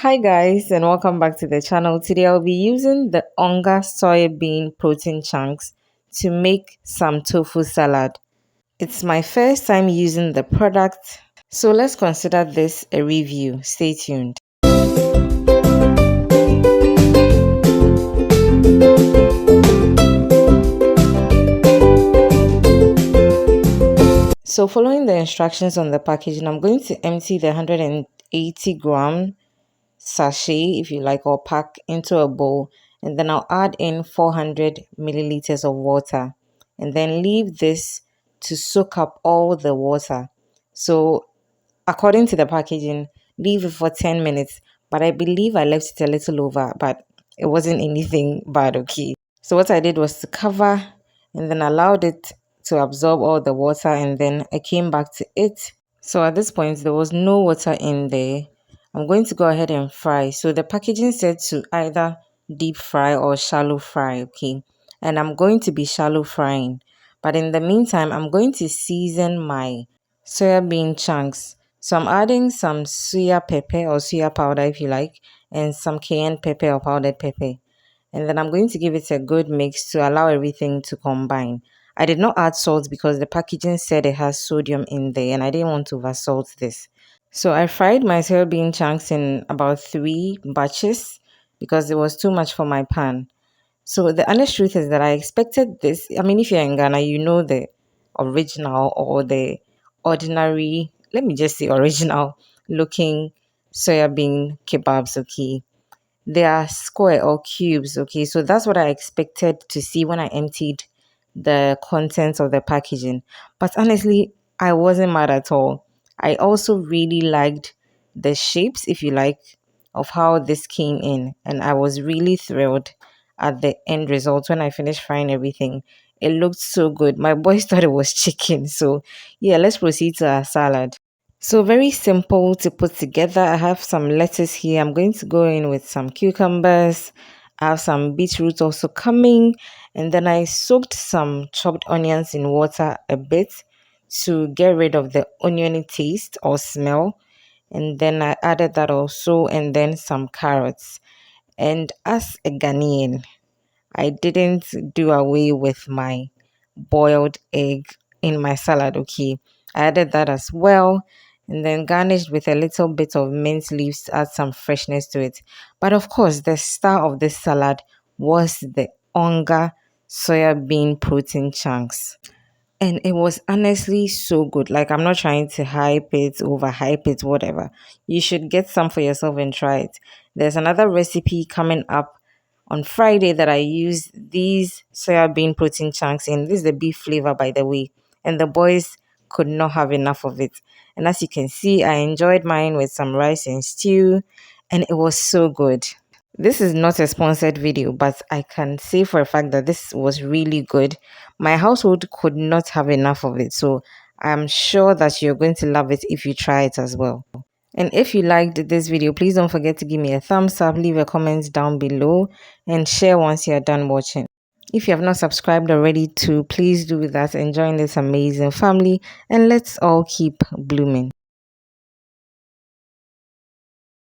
Hi guys and welcome back to the channel. Today I'll be using the Onga soybean protein chunks to make some tofu salad. It's my first time using the product, so let's consider this a review. Stay tuned. So following the instructions on the packaging, I'm going to empty the 180-gram sachet, if you like, or pack into a bowl, and then I'll add in 400 milliliters of water and then leave this to soak up all the water. So according to the packaging, leave it for 10 minutes, but I believe I left it a little over, but it wasn't anything bad. Okay, so what I did was to cover and then allowed it to absorb all the water, and then I came back to it. So at this point, there was no water in there. I'm going to go ahead and fry. So the packaging said to either deep fry or shallow fry, okay? And I'm going to be shallow frying. But in the meantime, I'm going to season my soya bean chunks. So I'm adding some suya pepper or suya powder if you like, and some cayenne pepper or powdered pepper. And then I'm going to give it a good mix to allow everything to combine. I did not add salt because the packaging said it has sodium in there and I didn't want to oversalt this. So I fried my soybean chunks in about 3 batches because it was too much for my pan. So the honest truth is that I expected this. I mean, if you're in Ghana, you know the original or the ordinary, let me just say original looking soybean kebabs, okay? They are square or cubes, okay? So that's what I expected to see when I emptied the contents of the packaging. But honestly, I wasn't mad at all. I also really liked the shapes, if you like, of how this came in. And I was really thrilled at the end result when I finished frying everything. It looked so good. My boys thought it was chicken. So, yeah, let's proceed to our salad. So very simple to put together. I have some lettuce here. I'm going to go in with some cucumbers. I have some beetroot also coming. And then I soaked some chopped onions in water a bit to get rid of the oniony taste or smell. And then I added that also, and then some carrots. And as a Ghanaian, I didn't do away with my boiled egg in my salad, okay? I added that as well, and then garnished with a little bit of mint leaves to add some freshness to it. But of course, the star of this salad was the Onga soya bean protein chunks. And it was honestly so good. Like, I'm not trying to hype it, overhype it, whatever. You should get some for yourself and try it. There's another recipe coming up on Friday that I use these soya bean protein chunks in. This is the beef flavor, by the way. And the boys could not have enough of it. And as you can see, I enjoyed mine with some rice and stew, and it was so good. This is not a sponsored video, but I can say for a fact that this was really good. My household could not have enough of it, so I'm sure that you're going to love it if you try it as well. And if you liked this video, please don't forget to give me a thumbs up, leave a comment down below, and share once you're done watching. If you have not subscribed already too, please do that and join this amazing family, and let's all keep blooming.